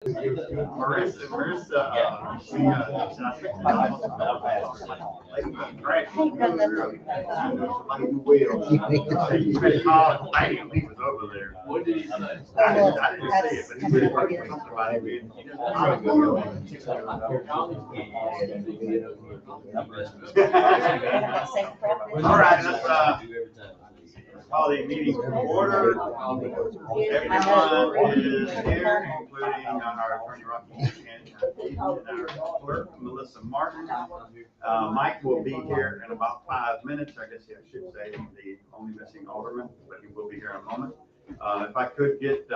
Marissa, she, you may call it, bam, he was over there. What did he say? I didn't see it, but he was something about it being. All right, let's call the meeting to order. Everyone is here, including our attorney Rocky and our clerk Melissa Martin. Mike will be here in about 5 minutes. I guess I should say the only missing alderman, but he will be here in a moment. If I could get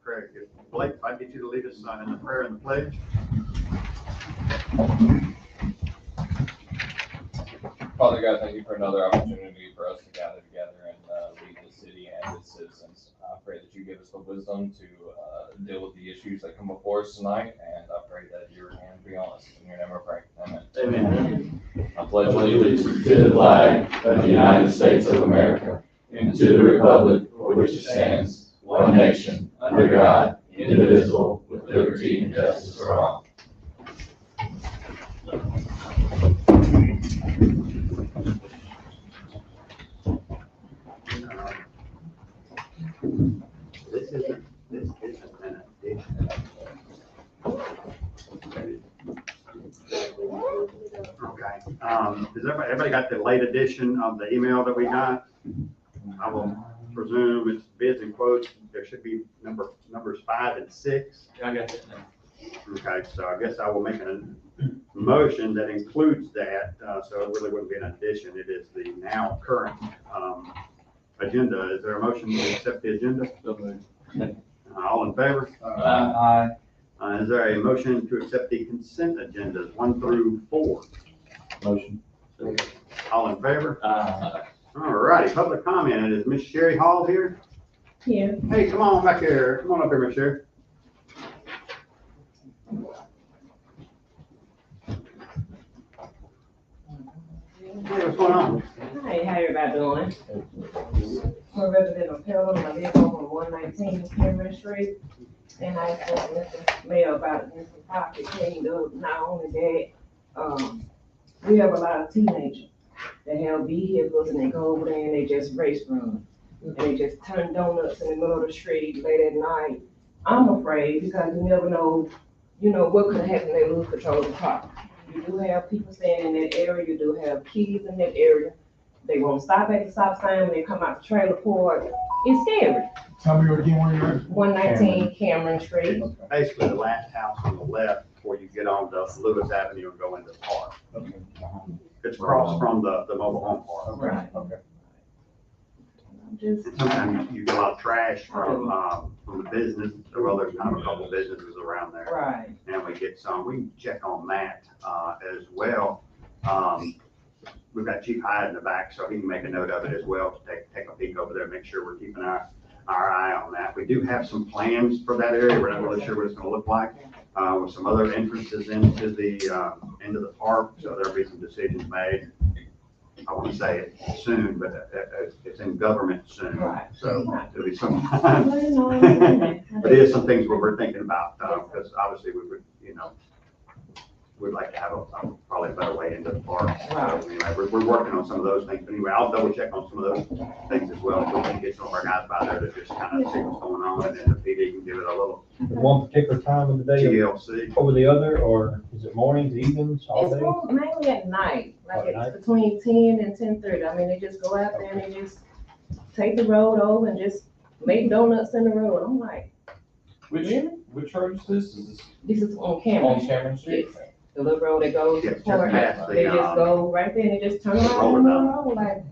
Craig, Blake, if I get you to lead us in the prayer and the pledge. Father God, thank you for another opportunity for us to gather together and lead the city and its citizens. I pray that you give us the wisdom to deal with the issues that come before us tonight, and I pray that your hand be on us. In your name I pray. Amen. Amen. I pledge Allegiance to the flag of the United States of America and to the republic for which it stands, one nation, under God, indivisible, with liberty and justice for all. This isn't an addition. Okay, has everybody got the late edition of the email that we got? I will presume it's bids and quotes. There should be numbers 5 and 6. I got that now. Okay, so I guess I will make a motion that includes that, so it really wouldn't be an addition. It is the now current agenda. Is there a motion to accept the agenda? All in favor? Aye. Is there a motion to accept the consent agendas 1 through 4? Motion. All in favor? Aye. All righty, public comment. Is Miss Sherry Hall here? Here. Hey, come on back here. Come on up here, Miss Sherry. Hey, what's going on? Hi, how everybody doing? I'm a resident of Pelham, I live on 119 Cameron Street, and I spoke to Mr. Mayor about this property cleaned up. Not only that, we have a lot of teenagers that have vehicles and they go over there and they just race run. And they just turn donuts in the middle of the street late at night. I'm afraid because you never know, what could happen. They lose control of the car. You do have people staying in that area. You do have kids in that area. They won't stop at the stop sign when they come out the trailer park. It's scary. Tell me again where you're at. 119 Cameron Street. Basically, the last house on the left before you get on the Lewis Avenue and go into the park. Okay. It's across from the mobile home park. Right. Okay. Just, And sometimes you get a lot of trash from the business. Well, there's kind of a couple of businesses around there. right. And we get some, we can check on that as well. We've got Chief Hyde in the back, so he can make a note of it as well, to take a peek over there, make sure we're keeping our eye on that. We do have some plans for that area. We're not really sure what it's gonna look like, with some other entrances into the park, so there'll be some decisions made. I want to say it soon, but it's in government soon, Right. so it'll be some Well, time. I But it is some things we're thinking about, because obviously we would, we'd like to have probably a better way into the park. So anyway, we're working on some of those things. But anyway, I'll double check on some of those things as well. If we can get some of our guys by there to just kind of see what's going on, and then the PD can give it a little One particular time of the day TLC. over the other, or is it mornings, evenings, all It's day? more mainly at night, like At night? it's between 10 and 10:30. I mean, they just go out there and they just take the road over and just make donuts in the road. I'm like, Which road is this? Is this is on this camera. on Cameron Street? Yes. The little road that goes to Yeah, the just park, past the, they just go right there and they just turn around and go, like,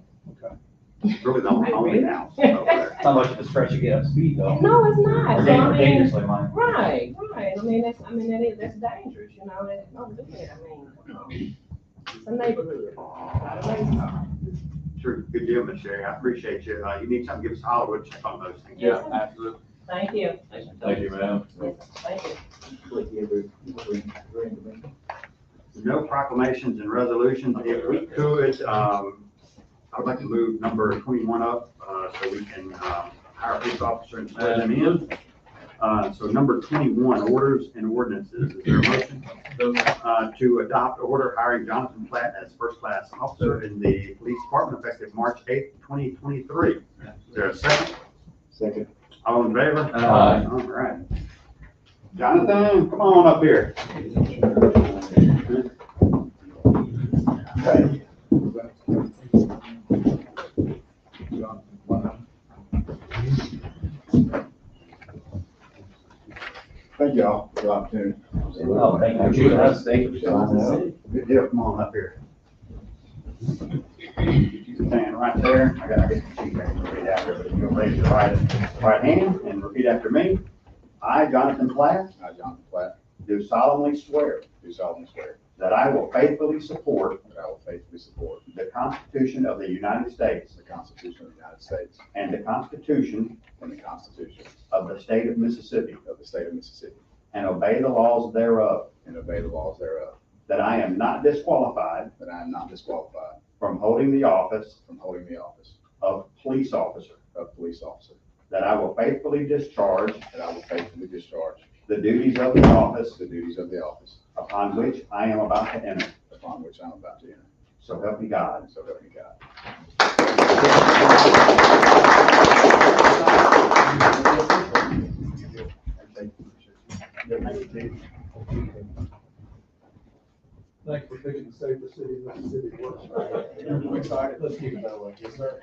It's really the only Really? house over there. Not much of a stretch to get up speed though. no, it's not. So, I mean, Dangerously, mine. right. I mean, that's dangerous, don't do that. I mean, come on. It's a neighborhood. Not a race car. Sure, good deal, Miss Sherry. I appreciate you. You need something, give us a holler, we'll check on those things. Yes. Absolutely. Thank you. Thank you, ma'am. Yes, thank you. No proclamations and resolutions. If we could, I would like to move number 21 up, so we can hire a police officer and swear them in. So number 21, orders and ordinances. Is there a motion to adopt order hiring Jonathan Platt as first-class officer in the police department effective March 8th, 2023? Is there a second? Second. All in favor? Aye. All right. Jonathan, come on up here. Thank y'all for the opportunity. Oh, thank you. Good deal, come on up here. You stand right there. I got the sheet there to read after, but you'll raise your right hand and repeat after me. I, Jonathan Platt, I, Jonathan Platt, do solemnly swear do solemnly swear that I will faithfully support that I will faithfully support the Constitution of the United States the Constitution of the United States and the Constitution and the Constitution of the State of Mississippi, of the State of Mississippi, and obey the laws thereof, and obey the laws thereof, that I am not disqualified that I am not disqualified from holding the office from holding the office of police officer, of police officer, that I will faithfully discharge that I will faithfully discharge the duties of the office the duties of the office upon which I am about to enter. upon which I am about to enter. So help me God. So help me God. Thank you for picking the safest city in Mississippi to work. I'm excited. Let's keep it that way. Yes, sir.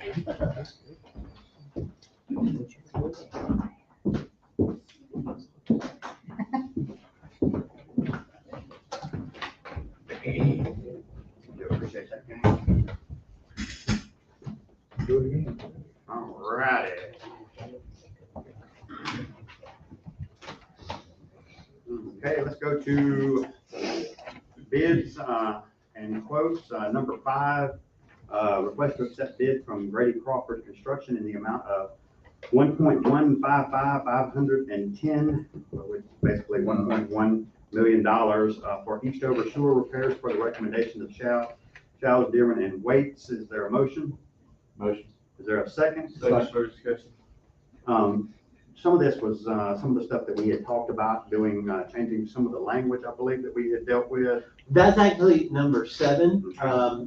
Do appreciate that, gang. Do it again. All righty. Okay, let's go to bids and quotes. Number 5, request to accept bid from Grady Crawford Construction in the amount of $1.155,510, which is basically $1.1 million for Eastover sewer repairs for the recommendation of Shaw's, Dearman, and Waits. Is there a motion? Motion. Is there a second? Second for discussion. Some of this was, some of the stuff that we had talked about doing, changing some of the language, I believe, that we had dealt with. That's actually number 7,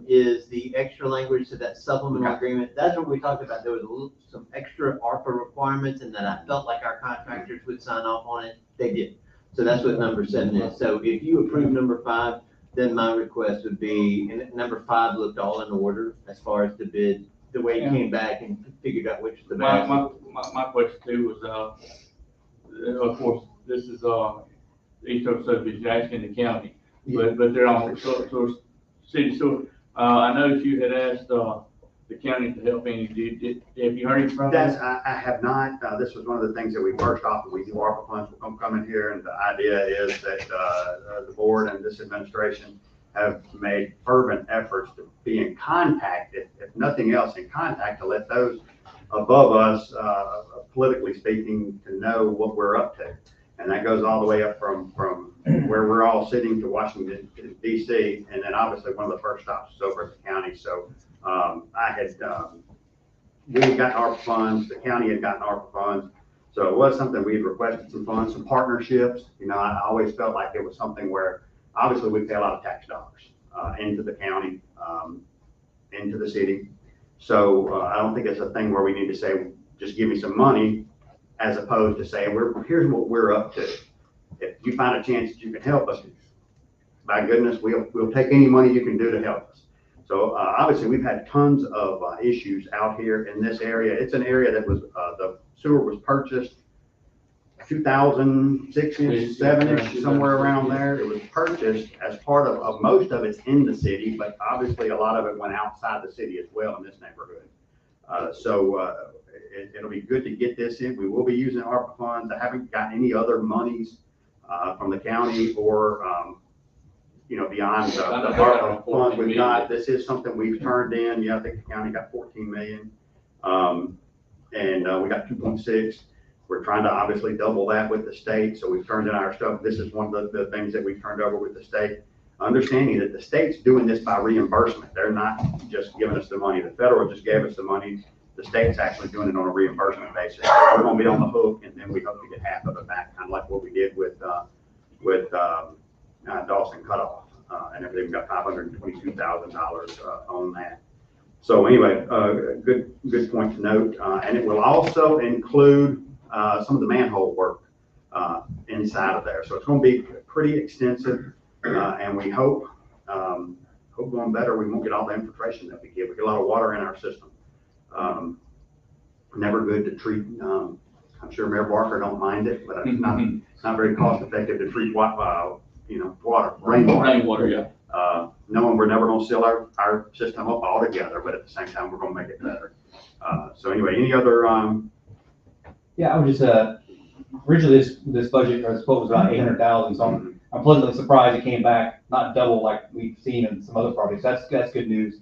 is the extra language to that supplemental Okay. agreement. That's what we talked about. There was some extra ARPA requirements and that I felt like our contractors would sign off on it. They did. So that's what number 7 is. So if you approve number 5, then my request would be, and number 5 looked all in order as far as the bid, the way it came back and figured out which was the best. My question too was, of course, this is, Eastover subdivision, asking the county, but they're on, so, city, so, I know that you had asked, the county to help any, have you heard from them? I have not, this was one of the things that we first off, when we do ARPA funds, we'll come in here, and the idea is that, the board and this administration have made fervent efforts to be in contact, if nothing else, in contact, to let those above us, politically speaking, to know what we're up to. And that goes all the way up from where we're all sitting to Washington, DC, and then obviously one of the first stops is over at the county. So we had gotten ARPA funds, the county had gotten ARPA funds. So it was something we had requested some funds, some partnerships. You know, I always felt like it was something where obviously we pay a lot of tax dollars into the county, into the city. So I don't think it's a thing where we need to say, just give me some money, as opposed to saying, here's what we're up to. If you find a chance that you can help us, by goodness, we'll take any money you can do to help us. So obviously we've had tons of issues out here in this area. It's an area that was, the sewer was purchased 2006-ish, 7-ish, somewhere around there. It was purchased as part of most of it's in the city, but obviously a lot of it went outside the city as well in this neighborhood. It'll be good to get this in. We will be using ARPA funds. I haven't gotten any other monies from the county or, beyond the ARPA funds we've got. This is something we've turned in. Yeah, I think the county got 14 million. And we got 2.6. We're trying to obviously double that with the state. So we've turned in our stuff. This is one of the things that we've turned over with the state. Understanding that the state's doing this by reimbursement. They're not just giving us the money. The federal just gave us the money. the state's actually doing it on a reimbursement basis. We're gonna be on the hook, and then we hope to get half of it back, kind of like what we did with Dawson Cutoff. And everything, got $522,000 on that. So anyway, good point to note. And it will also include some of the manhole work inside of there. So it's going to be pretty extensive, and we hope going better, we won't get all the infiltration that we get. We get a lot of water in our system. Never good to treat. I'm sure Mayor Barker don't mind it, but it's not very cost effective to treat water, rainwater. Rainwater, yeah. Knowing we're never going to seal our system up altogether, but at the same time, we're going to make it better. So anyway, any other? Yeah, I was just, originally this budget, or this quote was about 800,000, so I'm pleasantly surprised it came back not double like we've seen in some other projects. That's good news.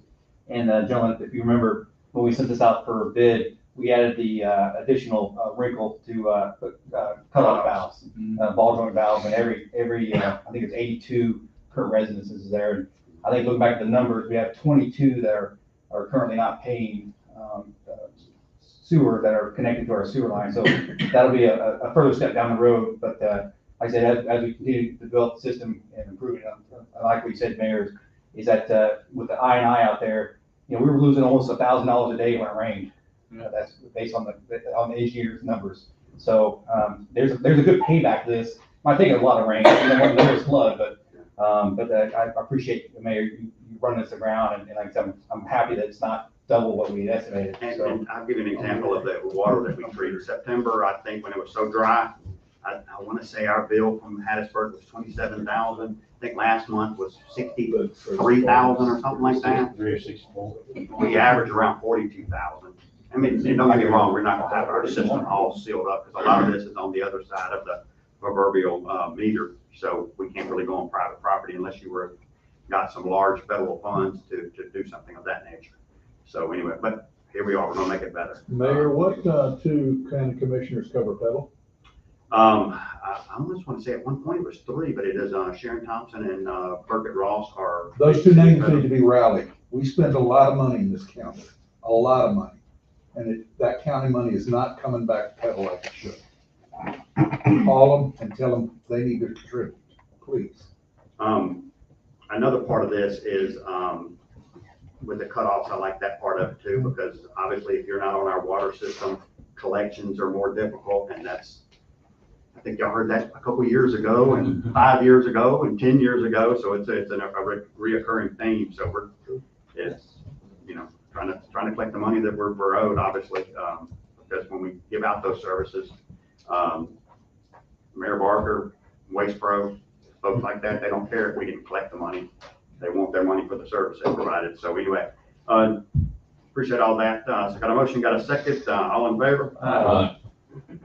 And gentlemen, if you remember, when we sent this out for bid, we added the additional wrinkle to put cutoff valves, ball joint valves, and every I think it's 82 current residences there. And I think looking back at the numbers, we have 22 that are currently not paying sewer, that are connected to our sewer line. So that'll be a further step down the road. But like I said, as we continue to develop the system and improve it, like we said, Mayor, is that with the I&I out there, we were losing almost $1,000 a day when it rained. That's based on the engineer's numbers. So there's a good payback to this. Might take a lot of rain, there was flood, but I appreciate the Mayor, you running this around, and like I said, I'm happy that it's not double what we estimated. And I'll give you an example of the water that we treated. September, I think, when it was so dry, I want to say our bill from Hattiesburg was $27,000. I think last month was $63,000 or something like that. We average around $42,000. I mean, don't get me wrong, we're not gonna have our system all sealed up, because a lot of this is on the other side of the proverbial meter. So we can't really go on private property unless you got some large federal funds to do something of that nature. So anyway, but here we are, we're gonna make it better. Mayor, what two county commissioners cover Petal? I almost want to say at one point it was 3, but it is Sharon Thompson and Burkett Ross are. Those two names need to be rallied. We spend a lot of money in this county, a lot of money. And that county money is not coming back to Petal like it should. Call them and tell them they need to contribute, please. Another part of this is with the cutoffs. I like that part of it too, because obviously if you're not on our water system, collections are more difficult, and I think y'all heard that a couple of years ago, and 5 years ago, and 10 years ago. So it's a reoccurring theme. So it's trying to collect the money that we're owed, obviously, because when we give out those services, Mayor Barker, Waste Pro, folks like that, they don't care if we didn't collect the money. They want their money for the service they provided. So anyway, appreciate all that. So got a motion, got a second, all in favor?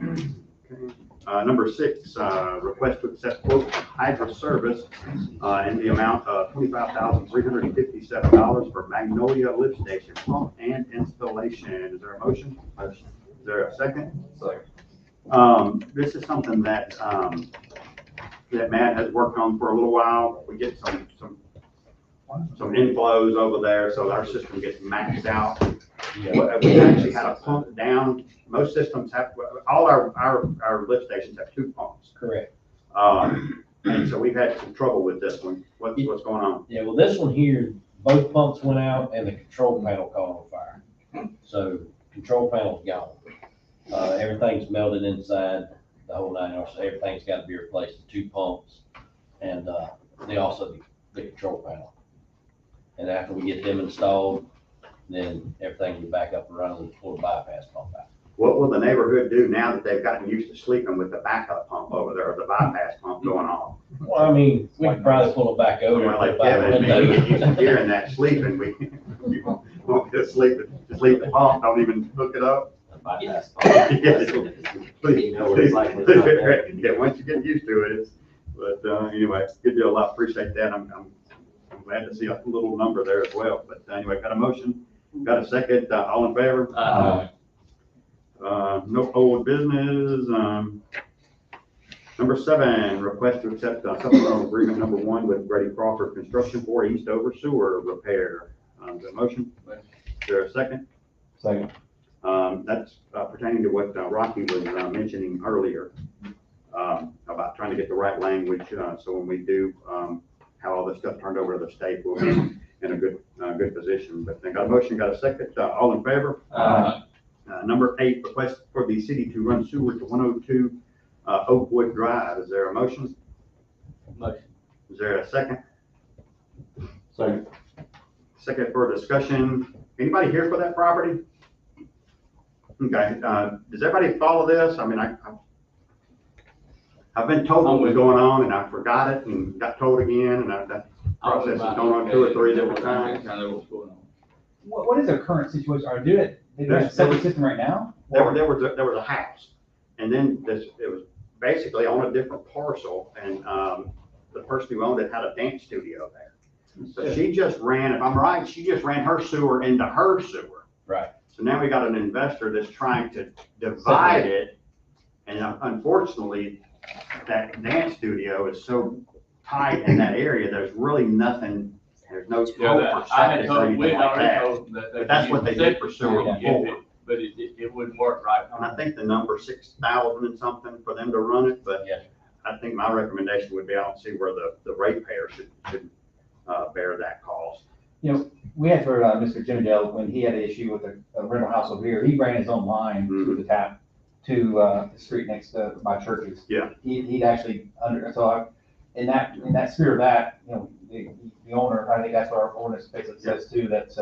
Okay. Number 6, request to accept quote Hydra Service in the amount of $25,357 for Magnolia Lift Station pump and installation. Is there a motion? Motion. Is there a second? Second. This is something that Matt has worked on for a little while. We get some inflows over there, so our system gets maxed out. We actually had a pump down. Most systems have, all our lift stations have 2 pumps. Correct. And so we've had some trouble with this one. What's going on? Yeah, well, this one here, both pumps went out and the control panel caught on fire. So control panel's gone. Everything's melted inside, the whole 9 yards, so everything's got to be replaced, the 2 pumps, and also the control panel. And after we get them installed, then everything will be back up and running with full bypass pump out. What will the neighborhood do now that they've gotten used to sleeping with the backup pump over there, or the bypass pump going off? Well, I mean, we could probably pull it back over. Well, like Kevin, maybe used to hearing that sleeping, we won't get sleep the pump, don't even hook it up. Bypass Yeah, You know what it's like when it's not there. yeah, once you get used to it, but anyway, good deal, I appreciate that. I'm glad to see a little number there as well, but anyway, got a motion, got a second, all in favor? No old business. Number 7, request to accept supplemental agreement number 1 with Grady Crawford Construction for Eastover sewer repair. The motion, is there a second? Second. That's pertaining to what Rocky was mentioning earlier, about trying to get the right language, so when we do have all this stuff turned over to the state, we'll be in a good position. But I got a motion, got a second, all in favor? Number 8, request for the city to run sewer to 102 Oakwood Drive. Is there a motion? Motion. Is there a second? Second. Second for discussion. Anybody here for that property? Okay, does everybody follow this? I mean, I've been told what was going on and I forgot it and got told again, and that process is going on 2 or 3 different times. Kind of what's going on. What is their current situation? Are they doing a septic system right now? There was a house, and then it was basically on a different parcel, and the person who owned it had a dance studio there. So she just ran, if I'm right, she just ran her sewer into her sewer. Right. So now we got an investor that's trying to divide it, and unfortunately, that dance studio is so tight in that area, there's really nothing, there's no hope Yeah, for I had septic or told, anything we like already that. told them that. But that's what they did for sewer before. But it wouldn't work right. And I think the number 6,000 and something for them to run it, but Yes. I think my recommendation would be, I don't see where the ratepayer should bear that cost. You know, we had for Mr. Jimmydale, when he had an issue with a rental house over here, he ran his own line through the tap to the street next to my churches. Yeah. He'd actually in that spirit of that, you know, the owner, I think that's what our ordinance basically says too, that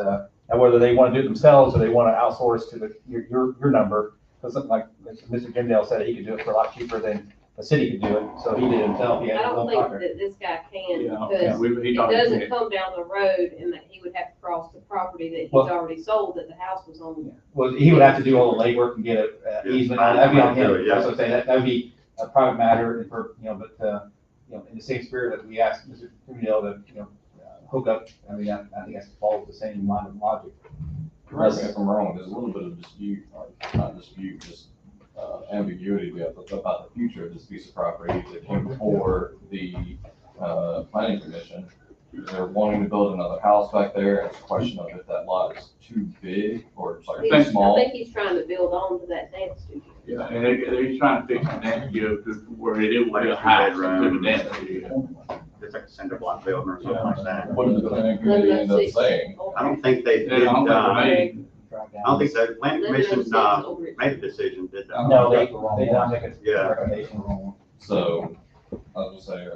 now whether they want to do it themselves or they want to outsource to your number, because something like Mr. Jimmydale said, he could do it for a lot cheaper than the city could do it, so he did it himself. He had I his don't own think contract. that this guy can, Yeah, because he it talked to doesn't me. come down the road and that he would have to cross the property that he's Well- already sold, that the house was on. Well, he would have to do all the legwork and get a easement, that'd be on him, Yeah. that's what I'm saying, that would be a private matter, and for, but, in the same spirit that we asked Mr. Jimmydale to, hook up, I mean, I think that's follows the same line of logic. Correct me if I'm wrong, there's a little bit of dispute, or not dispute, just ambiguity about the future of this piece of property that came before the planning commission. They're wanting to build another house back there. It's a question of if that lot is too big or sorry, too I small. think he's trying to build on to that dance studio. Yeah, and they're trying to fix the dance studio to where it will be a house to the dance studio. It's like a cinder block building or something like that. What did the planning committee end up saying? I don't think they They did, don't I think don't think the planning commission made a decision, did they? No, they did not make a Yeah. recommendation. So, I was gonna say,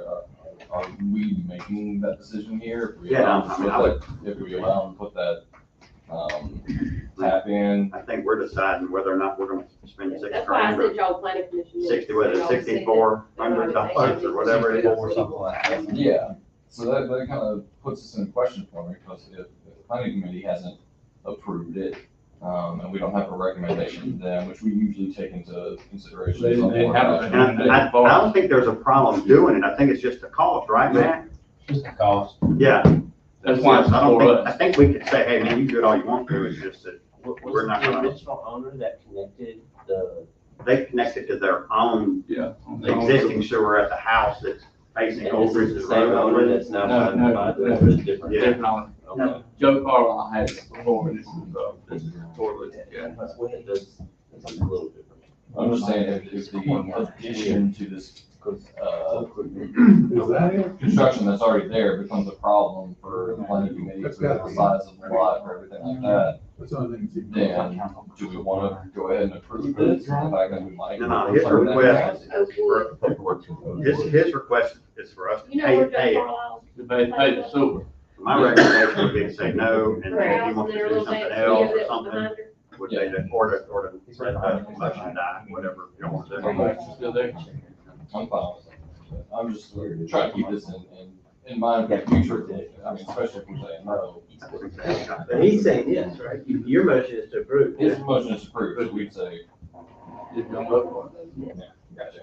are we making that decision here? If we Yeah, allow I mean, I would- if we allow them to put that, tap in, I think we're deciding whether or not we're gonna spend $6 That's why I grand or said y'all planning commission. 60, whether it's $6,400 or whatever it Or is. something like that. yeah. So that kind of puts us in question for me, because if the planning committee hasn't approved it, and we don't have a recommendation from them, which we usually take into consideration. They haven't. And I don't think there's a problem doing it, I think it's just the cost, right, Matt? Just the cost. Yeah. That's why it's I don't for think, I us. think we could say, hey, man, you do it all you want to, it's just that we're not Was gonna, the original owner that connected the, they connected to their own Yeah. existing sewer at the house that's facing and Old this is Bridge the same owner Road. that's now No, trying no, to buy no. the different? Yeah. Different owner. Okay. Joe Carlisle had it before, this is totally, yeah. Let's go ahead, that's a little different. I'm just saying, if the addition to this, Is that? construction that's already there becomes a problem for the planning committee, That's for gotta the be. size of the lot, for everything like that, That's the only thing that's even- then do we want to go ahead and approve this? The fact that we might. No, his request, Oakwood. his request is for us to You know where pay Joe it. Carlisle? To pay the sewer. My recommendation would be to say no, and then if he House, wants and to their do little something dance else studio or that's something, behind her. would be to, or to let the motion die, whatever you want to do. Still there. I'm fine with it. But I'm just trying to keep this in mind for the future, I mean, especially if we say no. But he's saying yes, right? Your motion is to approve. His motion is approved, so we'd say, If you don't vote for it. gotcha.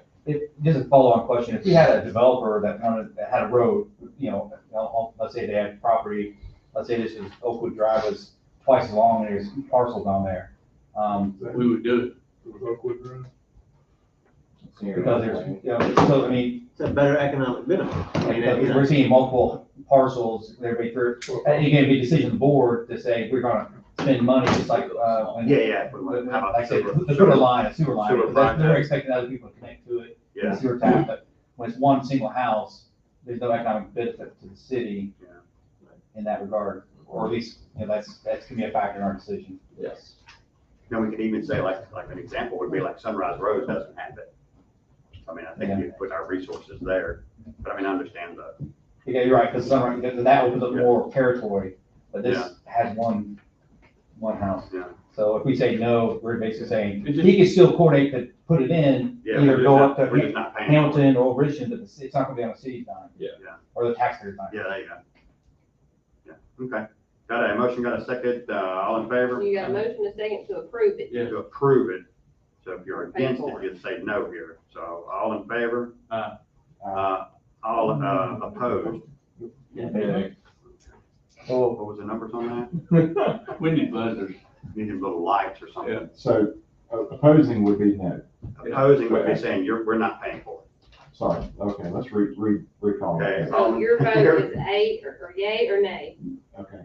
Just a follow-on question, if we had a developer that had a road, let's say they had property, let's say this is Oakwood Drive was twice as long, and there's parcels on there. We would do it. Because there's, so I mean, It's a better economic benefit. because we're seeing multiple parcels, everybody through, and again, it'd be a decision of the board to say, we're gonna spend money, just like, when. Yeah. How about Like I said, sewer? to put a line, a sewer line, Sewer because they're project. expecting other people to connect to it, Yeah. sewer tap, but when it's one single house, there's no economic benefit to the city Yeah. in that regard, or at least, that's gonna be a factor in our decision. Yes. Then we could even say like an example would be like Sunrise Road doesn't have it. I mean, I think you put our resources there, but I mean, I understand the, Yeah, you're right, because that opens up more territory, but this has one house. Yeah. So if we say no, we're basically saying, It's just- he can still coordinate to put it in, yeah, either go up we're just to not paying. for it. Hamilton or Richmond, but it's not gonna be on the city's dime. Yeah. Yeah. Or the taxpayer's dime. Yeah, there you go. Yeah, okay. Got a motion, got a second, all in favor? You got a motion, a second to approve it. Yeah. To approve it. So if you're Pay against for it, you'd say no here. So all in favor? Aye. All opposed? Yeah. What was the numbers on that? We need buzzers. Need them little lights or something. Yeah. So opposing would be no. Opposing would be saying we're not paying for Sorry, okay, let's recall. Okay. that. So your vote is a, or yay or nay? Okay.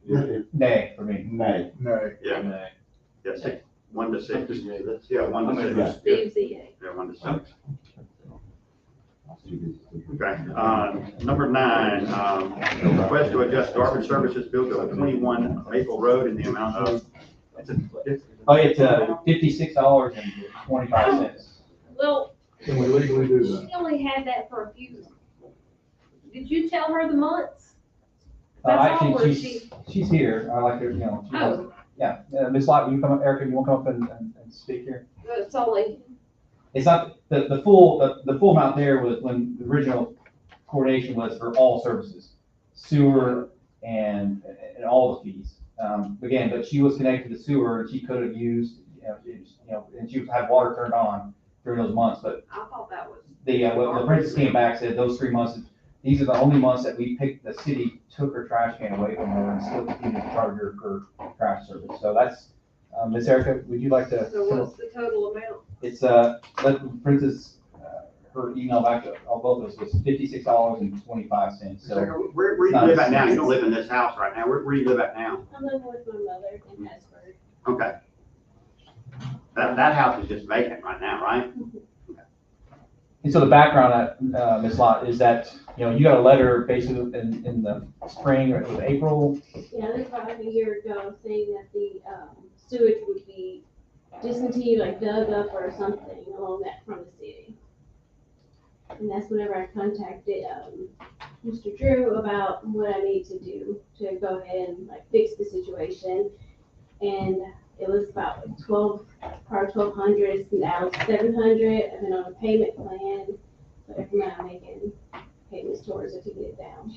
If- Nay, for me. Nay. No, it. Yeah, yeah, 1 to 6. Yeah, 1 to 6. Steve's a yay. Yeah, 1 to 6. Okay, number 9, request to adjust garbage services bill to 21 Maple Road in the amount of, It's $56.25. Well, can we legally do that? she only had that for a few. Did you tell her the months? That's all, or Actually, she, she's here, I like her, oh, yeah, Ms. Lott, you come up, Erica, you want to come up and speak here? it's only, It's not, the full amount there was when the original coordination was for all services, sewer and all the fees. Again, but she was connected to sewer and she could have used, and she had water turned on during those months, but I thought that was, the princess came back, said those 3 months, these are the only months that we picked, the city took her trash can away from her and still continued to charge her for trash service. So that's, Ms. Erica, would you like to? so what's the total amount? It's, let the princess, her email back to all both of us was $56.25. So where do you live at now? You don't live in this house right now. Where do you live at now? I'm living with my mother in Hattiesburg. Okay. That house is just vacant right now, right? And so the background on Ms. Lott is that, you got a letter basically in the spring or it was April. Yeah, that's about a year ago, saying that the sewage would be discontinued, like dug up or something along that from the city. And that's whenever I contacted Mr. Drew about what I need to do to go ahead and like fix the situation. And it was about like probably 1,200, it's now it's 700, and then on a payment plan, so every month I'm making payments towards it to get it down.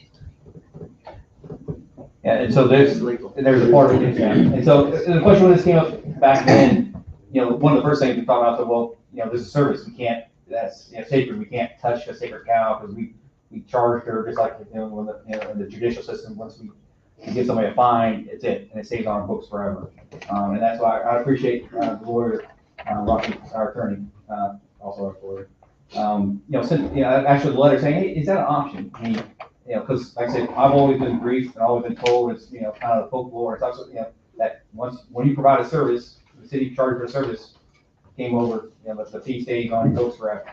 Yeah, and so there's a part of it, yeah. And so the question when this came up back then, one of the first things we thought about, so, well, there's a service we can't, that's sacred, we can't touch a sacred cow because we charged her just like, when in the judicial system, once we give somebody a fine, it's it, and it stays on our books forever. And that's why I appreciate the lawyer, Rocky, our attorney, also our lawyer. Actually the letter saying, hey, is that an option? I mean, because like I said, I've always been briefed and always been told it's, kind of the folklore. It's also, that when you provide a service, the city charges for a service, came over, the fee stays on your books forever.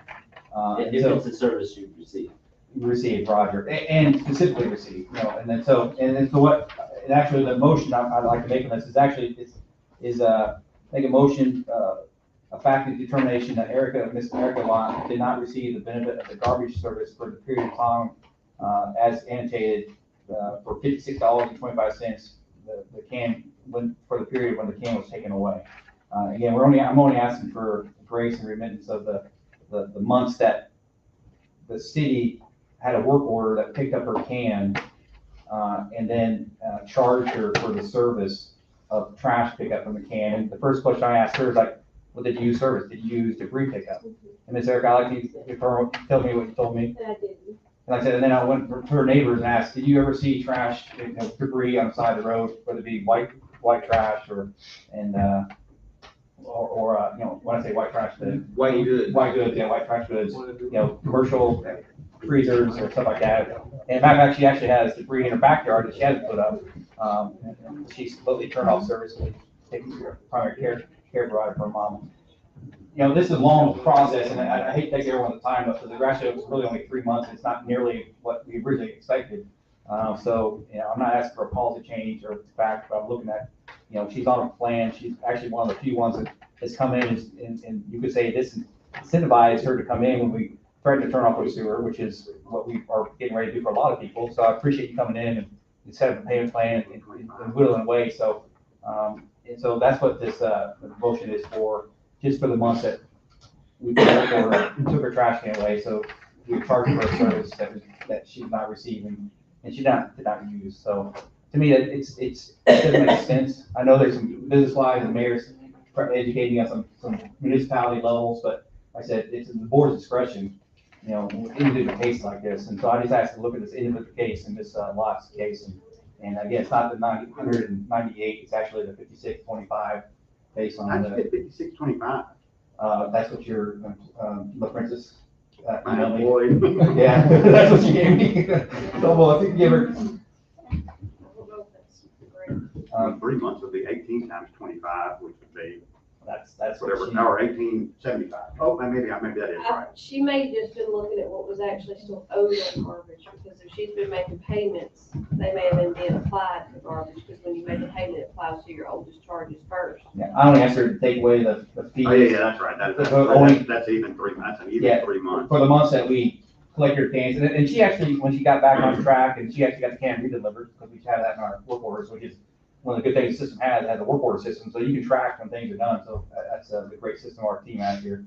If it's a service you receive. Receive, Roger, and specifically receive, and so what, and actually the motion I'd like to make on this is actually, make a motion, a fact of determination that Ms. Erica Lott did not receive the benefit of the garbage service for the period of time, as annotated, for $56.25, the can, for the period when the can was taken away. Again, I'm only asking for grace and remittance of the months that the city had a work order that picked up her can, and then charged her for the service of trash pickup from the can. And the first question I asked her is like, well, did you use service? Did you use debris pickup? And Ms. Erica, I'd like you to tell me what you told me. And I didn't. And I said, and then I went to her neighbors and asked, did you ever see trash, debris on the side of the road, whether it be white trash or when I say white trash, White goods. White goods, yeah, white trash goods, commercial freezers or stuff like that. And in fact, she actually has debris in her backyard that she hasn't put up. And she's completely turned off service, taking care of primary care provider for her mom. You know, this is a long process, and I hate to take everyone's time, but the ratio was really only 3 months. It's not nearly what we originally expected. So, you know, I'm not asking for a policy change or fact, but I'm looking at, you know, she's on a plan. She's actually one of the few ones that has come in and you could say this incentivized her to come in when we threatened to turn off the sewer, which is what we are getting ready to do for a lot of people. So I appreciate you coming in and set up a payment plan and whittling away. So, and so that's what this, motion is for, just for the months that we took her trash can away. So we charged her a service that she's not receiving and she did not use. So to me, it doesn't make sense. I know there's some business wise and mayors educating us on some municipality levels, but like I said, it's in the board's discretion, you know, individual cases like this. And so I just asked to look at this individual case and this Lots case. And again, it's not the 998, it's actually the 5625 based on the. 5625. That's what your, LaPrincess, My emailed me. boy. Yeah, that's what she gave me. So, well, if you can give her, 3 months would be 18 times 25, which would be that's what whatever, she. or 1875. Oh, maybe that is right. She may have just been looking at what was actually still owed on garbage, because if she's been making payments, they may have been being applied to garbage, because when you make a payment, it applies to your oldest charges first. Yeah, I only asked her to take away the fees. Oh, yeah, that's right. That's even 3 months. That's even Yeah. 3 months. For the months that we collected her cans, and she actually, when she got back on track, and she actually got the can redelivered, because we have that in our work orders, which is one of the good things the system has a work order system, so you can track when things are done, so that's the great system our team has here.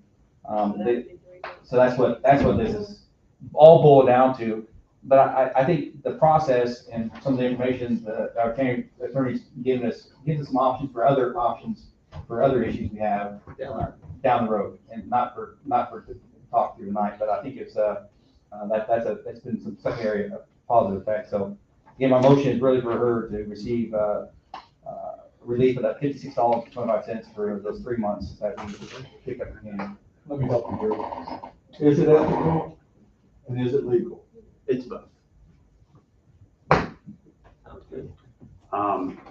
So that's what this is all boiled down to, but I think the process and some of the information that our attorney's given us, gives us some options for other issues we have down the road, and not for to talk through tonight, but I think it's, that's been some secondary positive effect. So again, my motion is really for her to receive, relief of that $56.25 for those 3 months that we pick up again. Let me help you here. Is it ethical and is it legal? It's both. Sounds good.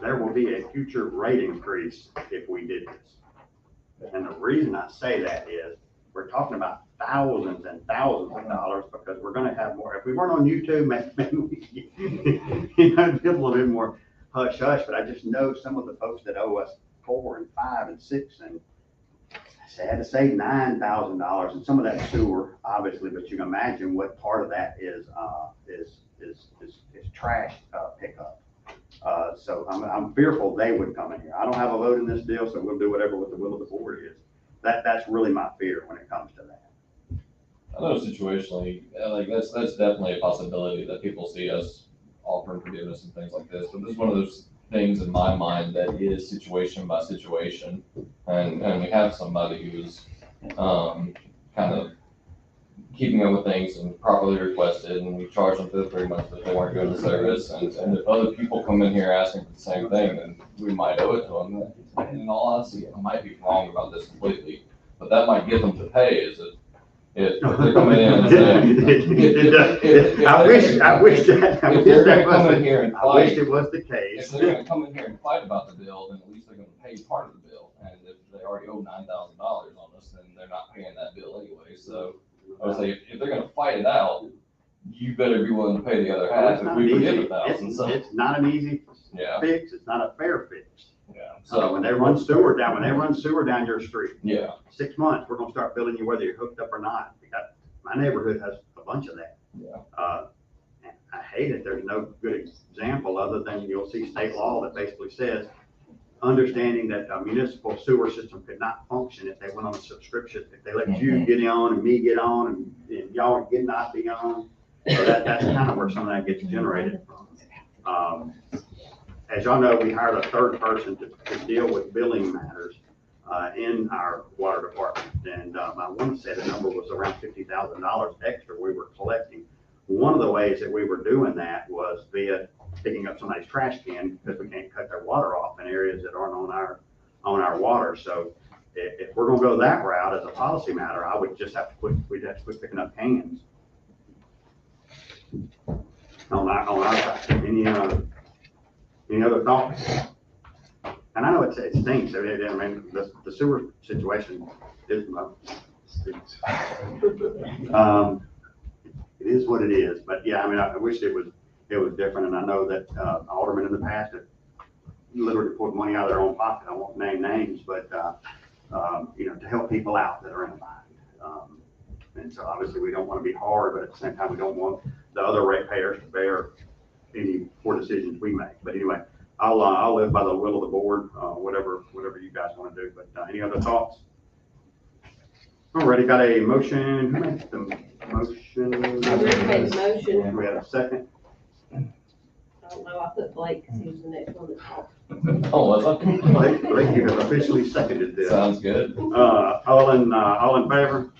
There will be a future rate increase if we did this. And the reason I say that is, we're talking about thousands and thousands of dollars, because we're gonna have more. If we weren't on YouTube, maybe we, you know, it'd be a little bit more hush hush, but I just know some of the folks that owe us $4 and $5 and $6, and they had to save $9,000, and some of that sewer, obviously, but you can imagine what part of that is trash pickup. So I'm fearful they would come in here. I don't have a vote in this deal, so we'll do whatever with the will of the board is. That's really my fear when it comes to that. I know situationally, like that's definitely a possibility that people see us offering forgiveness and things like this, but this is one of those things in my mind that is situation by situation, and we have somebody who's kind of keeping up with things and properly requested, and we charge them for the 3 months that they weren't doing the service, and if other people come in here asking for the same thing, then we might owe it to them. And in all honesty, I might be wrong about this completely, but that might get them to pay, is it? If they're coming in and saying. I wish they're gonna come in here and I wish fight, it was the case. if they're gonna come in here and fight about the bill, then at least they're gonna pay part of the bill. And if they already owe $9,000 on us, then they're not paying that bill anyway. So I would say if they're gonna fight it out, you better be willing to pay the other half if we forgive $1,000. So, It's not an easy yeah, fix. It's not a fair fix. yeah. So when they run sewer down your street, Yeah, 6 months, we're gonna start billing you whether you're hooked up or not. My neighborhood has a bunch of that. yeah. And I hate it. There's no good example other than you'll see state law that basically says, understanding that a municipal sewer system could not function if they went on a subscription, if they let you get on and me get on and y'all get not be on. So that's kind of where some of that gets generated from. As y'all know, we hired a third person to deal with billing matters in our water department. And I want to say the number was around $50,000 extra we were collecting. One of the ways that we were doing that was via picking up somebody's trash can, because we can't cut their water off in areas that aren't on our water. So if we're gonna go that route as a policy matter, I would just have to we'd have to quit picking up cans. On our side. Any Any other thoughts? And I know it stinks. I mean, the sewer situation is, it is what it is. But yeah, I mean, I wish it was different. And I know that aldermen in the past have literally pulled money out of their own pocket. I won't name names, but you know, to help people out that are in a bind. And so obviously we don't want to be hard, but at the same time, we don't want the other ratepayers to bear any poor decisions we make. But anyway, I'll live by the will of the board, whatever you guys want to do. But any other thoughts? Already got a motion. Who made the motion? I already made the motion. We have a second. I don't know, I put Blake, because he was the next one that talked. Oh, what's up? Blake, you have officially seconded this. Sounds good. All in favor?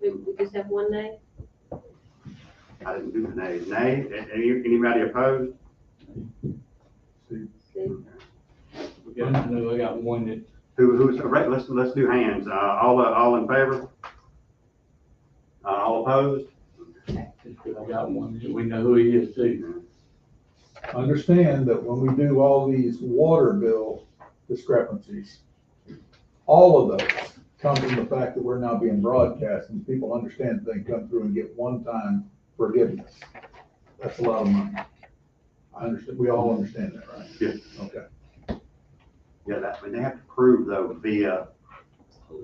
We just have one name? I didn't do the nays. Nay? Anybody opposed? I got one that. Who's, right, let's do hands. All in favor? All opposed? I got one that we know who he is too. Understand that when we do all these water bill discrepancies, all of those come from the fact that we're now being broadcast and people understand that they can come through and get one-time forgiveness. That's a lot of money. I understand, we all understand that, right? Yes. Okay. Yeah, I mean, they have to prove though via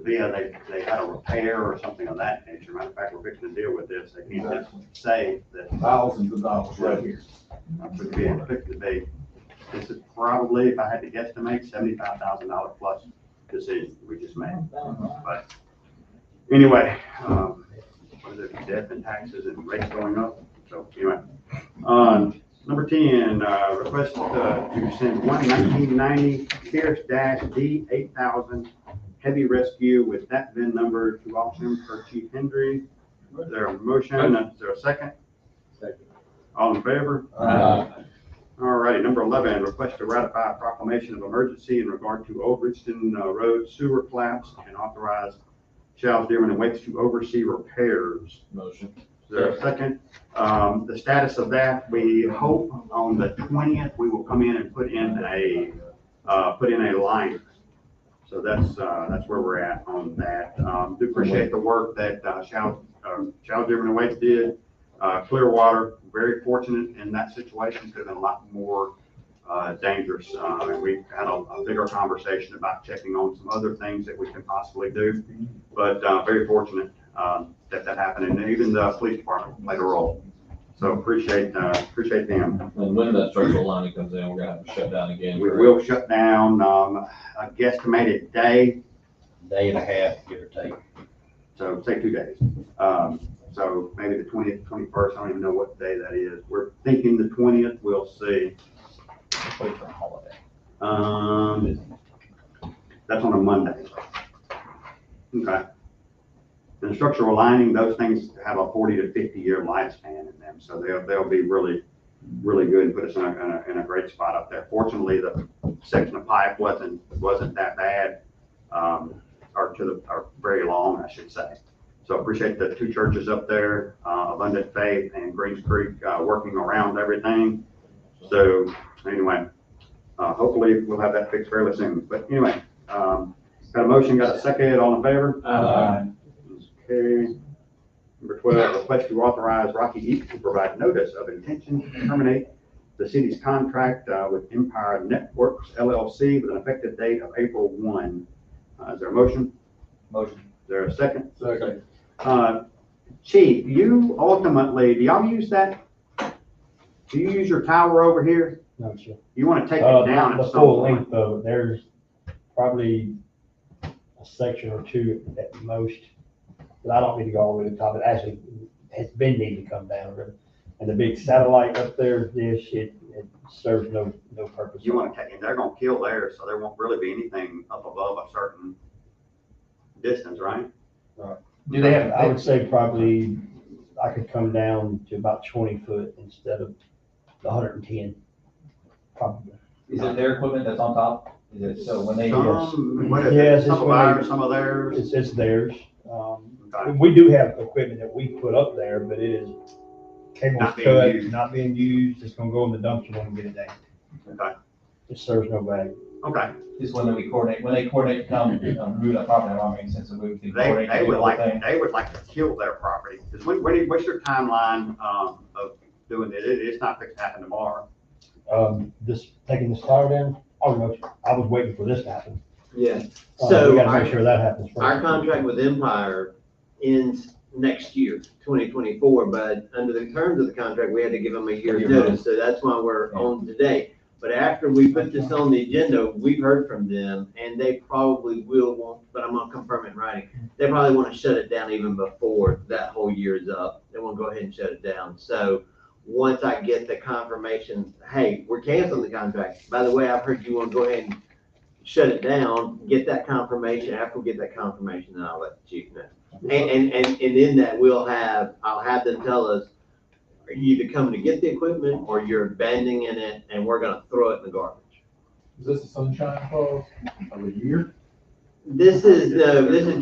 they had a repair or something of that nature. Matter of fact, we're fixing to deal with this. They can't just say that. Thousands of dollars right here. This is probably, if I had to guesstimate, $75,000 plus decision we just made. But anyway, what is it, death and taxes and rates going up? So anyway, number 10, request to send one 1990 Pierce-D 8000 heavy rescue with that VIN number to auction per Chief Hendry. Is there a motion? Is there a second? Second. All in favor? All righty, number 11, request to ratify a proclamation of emergency in regard to Old Richton Road sewer collapse and authorize Charles Dearman and Waits to oversee repairs. Motion. Is there a second? The status of that, we hope on the 20th, we will come in and put in a liner. So that's where we're at on that. Do appreciate the work that Charles Dearman and Waits did. Clearwater, very fortunate in that situation, could have been a lot more dangerous. And we had a bigger conversation about checking on some other things that we can possibly do, but very fortunate that happened, and even the police department played a role. So appreciate them. And when that structural lining comes in, we're gonna have to shut down again. We will shut down a guesstimated day, Day and a half, give or take. so say 2 days. So maybe the 20th, 21st, I don't even know what day that is. We're thinking the 20th, we'll see. Wait for a holiday. That's on a Monday. Okay. And the structural lining, those things have a 40 to 50 year lifespan in them. So they'll be really, really good and put us in a great spot up there. Fortunately, the section of pipe wasn't that bad, or very long, I should say. So appreciate the 2 churches up there, Abundant Faith and Greens Creek, working around everything. So anyway, hopefully we'll have that fixed fairly soon. But anyway, got a motion, got a second, all in favor? Okay. Number 12, request to authorize Rocky East to provide notice of intention to terminate the city's contract with Empire Networks LLC with an effective date of April 1. Is there a motion? Motion. Is there a second? Second. Chief, you ultimately, do y'all use that? Do you use your tower over here? No, sir. You want to take it down at The some full point? length of it, there's probably a section or two at most, but I don't need to go all the way to the top. It actually has been needing to come down. And the big satellite up there, dish, it serves no purpose. You want to take it, they're going to kill theirs, so there won't really be anything up above a certain distance, right? Right. Do they have? I would say probably I could come down to about 20 foot instead of the 110, probably. Is it their equipment that's on top? Is it, so when they? Some, what is Yes, it? Some it's of when ours, some of theirs. It's theirs. Okay. We do have equipment that we put up there, but it is cable's Not being cut, used. not being used, it's gonna go in the dumpster when we get it down. Okay. It serves no value. Okay, Just when we coordinate, when they coordinate to come, remove that property, that makes sense, so we can coordinate. to do the whole thing. they would like to kill their property, because what's your timeline, of doing it? It's not fixing to happen tomorrow. This, taking this tower down, oh no, I was waiting for this to happen. Yeah. We So gotta make sure that happens first. our contract with Empire ends next year, 2024, but under the terms of the contract, we had to give them a year's notice, so that's why we're on today. But after we put this on the agenda, we've heard from them, and they probably will want, but I'm gonna confirm it in writing. They probably wanna shut it down even before that whole year is up. They wanna go ahead and shut it down. So once I get the confirmation, hey, we're canceling the contract. By the way, I've heard you wanna go ahead and shut it down, get that confirmation. After we get that confirmation, then I'll let the chief know. And in that, I'll have them tell us, are you either coming to get the equipment or you're abandoning it and we're gonna throw it in the garbage. Is this a sunshine clause of a year? This is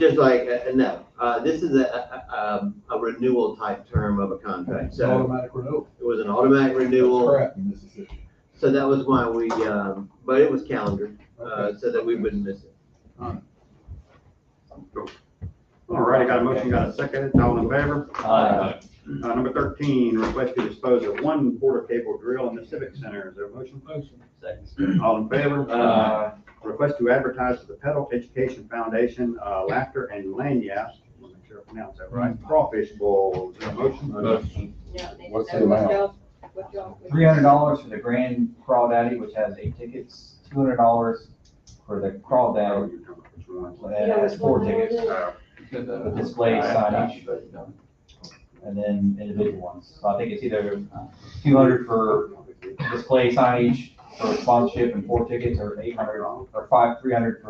just like, no, this is a renewal type term of a contract. It's So automatic renewal. it was an automatic renewal. Crap in Mississippi. So that was why we, but it was calendared, so that we wouldn't miss it. All right, I got a motion, got a second, all in favor? Number 13, request to dispose of one border cable drill in the Civic Center. Is there a motion? Second. All in favor? Request to advertise for the Pedal Education Foundation, Laughter and Lanyas, I want to make sure I pronounce that right, Crawfish Bowl. Is there a motion? What's the amount? $300 for the Grand Crawdaddy, which has 8 tickets, $200 for the Oh, Crawdaddy, you're talking about which one? that has 4 tickets, with display signage, and then individual ones. So I think it's either 200 for display signage for sponsorship and 4 tickets, or 800, or 300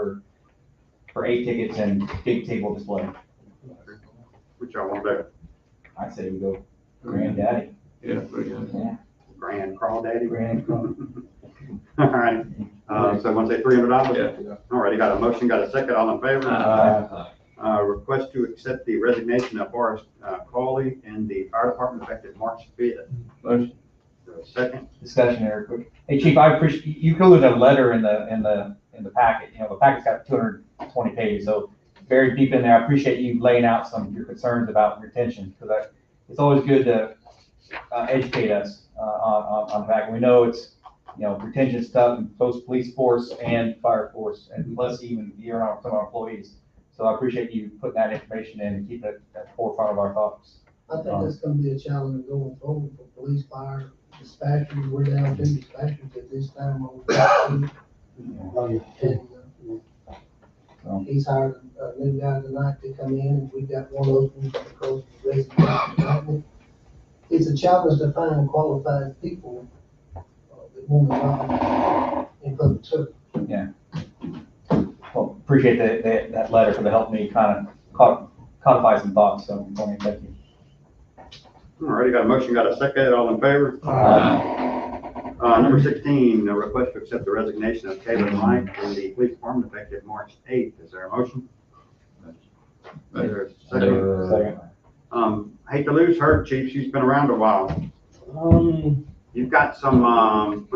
for 8 tickets and big table display. Which y'all want to do? I say we go Granddaddy. Yeah, pretty good. Yeah. Grand Crawdaddy? Grand Craw. All right, so want to say $300? Yeah. All right, you got a motion, got a second, all in favor? Request to accept the resignation of Forrest Crawley in the fire department effective March 5th. Motion. Second, Discussion here, quick. Hey, Chief, I appreciate, you included a letter in the packet. You know, the packet's got 220 pages, so very deep in there. I appreciate you laying out some of your concerns about retention, because it's always good to educate us on the fact. We know it's, you know, retention stuff in both police force and fire force, and plus even some of our employees. So I appreciate you putting that information in and keeping it at the forefront of our thoughts. I think that's gonna be a challenge going forward for police, fire, dispatchers. We're down 2 dispatchers at this time on. He's hired a new guy tonight to come in, and we've got one open because of the resignation. It's a challenge to find qualified people that want to run in public service. Yeah. Well, appreciate that letter for the help me kind of codify some thoughts, so thank you. all right, you got a motion, got a second, all in favor? Number 16, a request to accept the resignation of Caleb Knight in the police department effective March 8th. Is there a motion? Is there a second? Hate to lose her, Chief, she's been around a while. You've got some,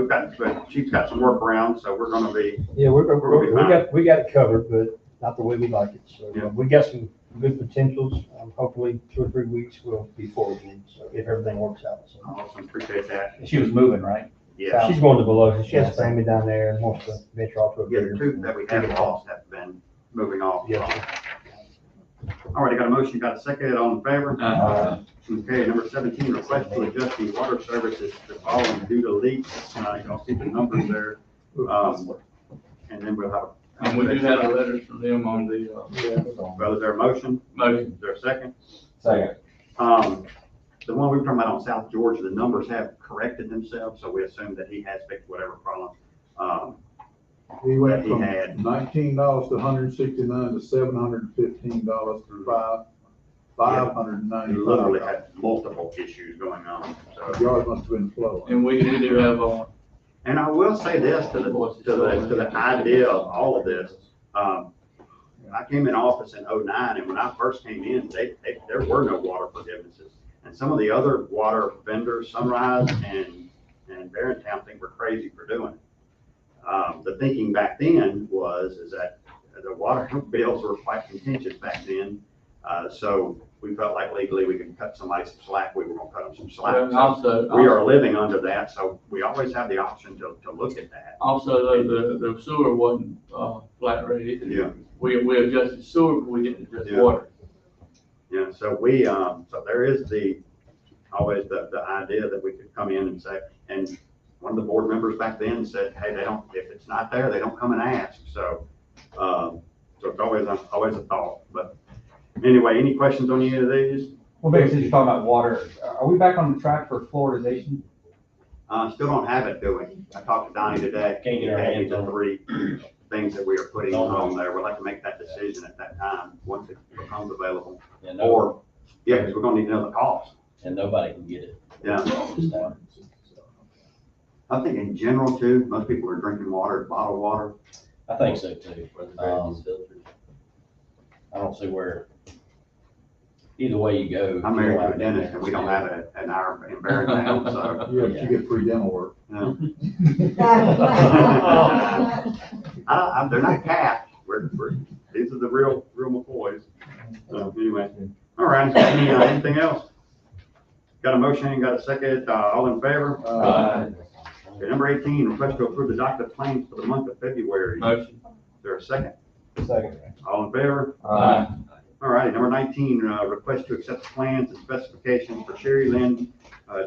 Chief's got some work around, so we're gonna be, Yeah, We're gonna be fine. we got it covered, but not the way we like it. So Yeah. we got some good potentials. Hopefully 2 or 3 weeks we'll be forward again, so if everything works out. So awesome, appreciate that. She was moving, right? Yeah, she's going to below. She has family down there and wants to venture off to a yeah, bigger. the two that we have lost have been moving off. Yes, All right, I got a motion, got a second, all in favor? Okay, number 17, request to adjust the water services to following due to leaks. Y'all see the numbers there. And then we'll have. And we do have the letters from them on the, Well, is there a motion? motion. Is there a second? Second. The one we were talking about on South Georgia, the numbers have corrected themselves, so we assume that he has fixed whatever problem. We went He from had- $19 to $169 to $715 to $595. He literally had multiple issues going on, so. Yard must have been flowing. And we do have, And I will say this to the idea of all of this. I came in office in '09, and when I first came in, there were no water forgivenesses. And some of the other water vendors, Sunrise and Barrontown, think we're crazy for doing it. The thinking back then is that the water bills were quite contentious back then. So we felt like legally we could cut somebody some slack, we were gonna cut them some slack. And also, We are living under that, so we always have the option to look at that. also, the sewer wasn't, flat rate either. Yeah. We adjusted sewer, but we didn't adjust Yeah. water. Yeah, so so there is always the idea that we could come in and say, and one of the board members back then said, hey, if it's not there, they don't come and ask. So it's always a thought, but anyway, any questions on any of these? Well, maybe since you're talking about water, are we back on the track for fluoridization? Still don't have it, do we? I talked to Donnie today. Can't get our He gave me hands the on it. 3 things that we are putting on there. We'll have to make that decision at that time, once it becomes available. And Or, yeah, because we're gonna need to know the cost. nobody can get it. Yeah. This time. I think in general too, most people are drinking water, bottled water. I think so too. I don't see where, either way you go. I'm married to a dentist and we don't have it in Barrontown, so. Yeah, but you get free dental work. Yeah. They're not capped. These are the real McCoys. So anyway, all right, anything else? Got a motion, got a second, all in favor? Okay, number 18, request to approve the docket of claims for the month of February. Motion. Is there a second? Second. All in favor? Aye. All right, number 19, request to accept the plans and specifications for Sherry Lynn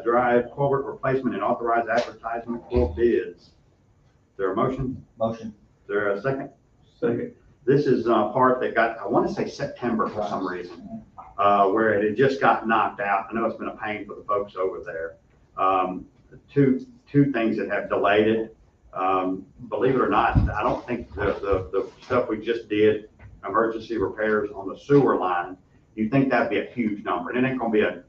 Drive culvert replacement and authorize advertisement for bids. Is there a motion? Motion. Is there a second? Second. This is part that got, I want to say September for some reason, where it had just got knocked out. I know it's been a pain for the folks over there. Two things that have delayed it. Believe it or not, I don't think the stuff we just did, emergency repairs on the sewer line, you think that'd be a huge number. And it ain't gonna be a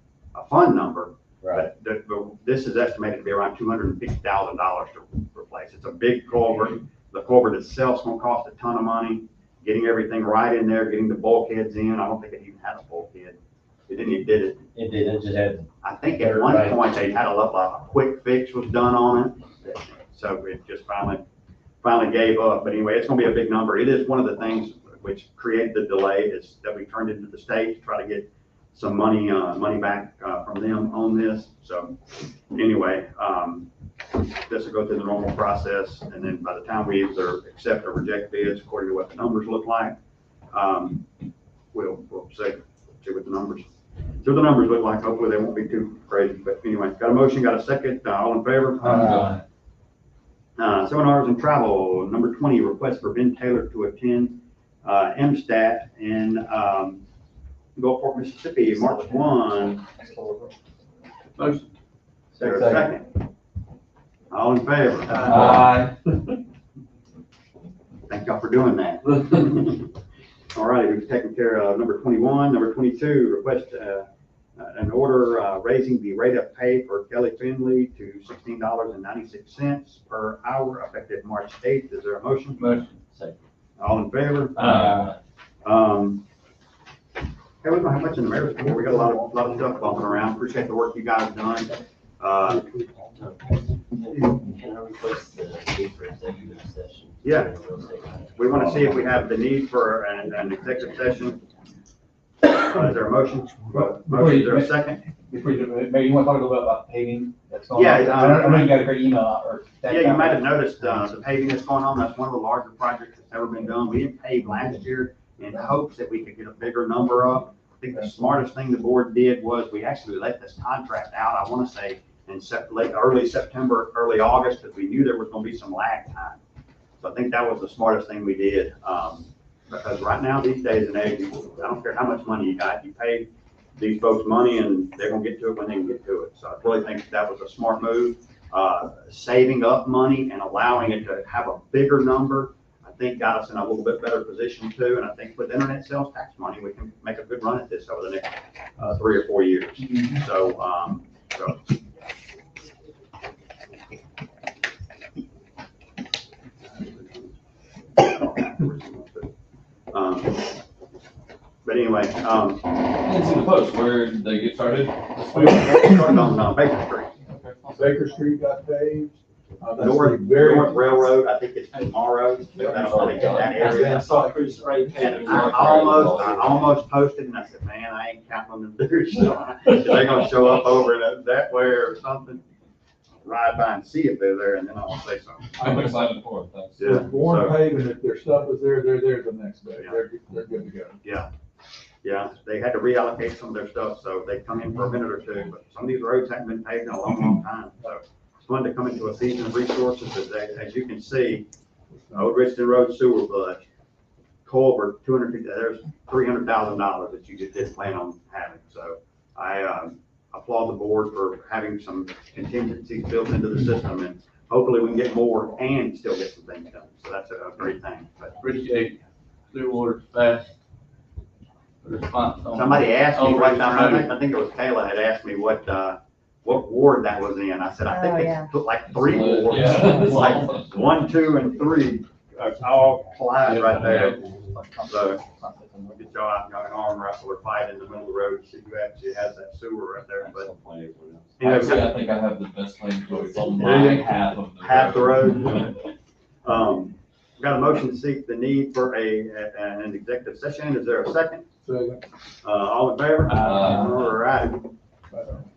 fun number. Right. But this is estimated to be around $250,000 to replace. It's a big culvert. The culvert itself's gonna cost a ton of money. Getting everything right in there, getting the bulkheads in. I don't think it even had a bulkhead. It didn't even did it. It did, it just had. I think at one point they had a quick fix was done on it. So it just finally gave up. But anyway, it's gonna be a big number. It is one of the things which created the delay is that we turned into the state to try to get some money back from them on this. So anyway, this will go through the normal process. And then by the time we either accept or reject bids, according to what the numbers look like, we'll see what the numbers look like. Hopefully they won't be too crazy. But anyway, got a motion, got a second, all in favor? Seminars and travel, number 20, request for Ben Taylor to attend MSTAT in Gulfport, Mississippi, March 1. Motion. Is there a second? All in favor? Aye. Thank y'all for doing that. All right, we've taken care of number 21. Number 22, request an order raising the rate of pay for Kelly Finley to $16.96 per hour effective March 8th. Is there a motion? Motion. Second. All in favor? Hey, we don't have much in the mayor's report. We got a lot of stuff bumping around. Appreciate the work you guys have done. Can I request the need for executive session? Yeah. We want to see if we have the need for an executive session. Is there a motion? Motion, is there a second? Before you do, maybe you want to talk a little bit about paving that's going Yeah, on? I know you got a great email out or. Yeah, you might have noticed the paving that's going on. That's one of the larger projects that's ever been done. We didn't pave last year in hopes that we could get a bigger number up. I think the smartest thing the board did was we actually let this contract out, I want to say, in early September, early August, because we knew there was going to be some lag time. So I think that was the smartest thing we did. Because right now, these days and age, I don't care how much money you got, you pay these folks money and they're going to get to it when they can get to it. So I really think that was a smart move. Saving up money and allowing it to have a bigger number, I think got us in a little bit better position too. And I think with internet sales tax money, we can make a good run at this over the next 3 or 4 years. So, but anyway, I didn't see the post, where did they get started? we started on Baker Street. Baker Street got paved. That's North, very- North Railroad, I think it's tomorrow. That'll probably get that area. And I almost posted and I said, man, I ain't counting on them dudes. They're gonna show up over that way or something. Ride by and see if they're there and then I'll say something. I'm excited for it, thanks. Yeah, Warren so- paving, if their stuff is there, they're there the next day. Yeah. They're good to go. Yeah, they had to reallocate some of their stuff, so they come in for a minute or two, but some of these roads haven't been paved in a long, long time, so it's fun to come into a season of resources, as you can see, Old Richton Road sewer flood, culvert, there's $300,000 that you just didn't plan on having, so I applaud the board for having some contingencies built into the system, and hopefully we can get more and still get some things done, so that's a great thing, but. Appreciate Clearwater's fast response on. Somebody asked me on one time, Richton I think it was Kayla had asked me what ward that was in. I said, I think it's like 3 wards. Yeah. It's like 1, 2, and 3, all collide right there. So, we'll get y'all out, y'all can arm wrestle or fight in the middle of the road, see who actually has that sewer right there, but. Actually, I think I have the best claim to it. It's on my half of the road. Half the road. Got a motion to seek the need for an executive session. Is there a second? Second. All in favor? Aye. All right.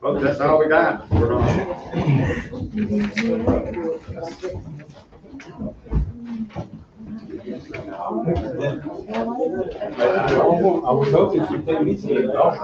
Folks, that's all we got. We're gonna. I was hoping you'd take me to the golf.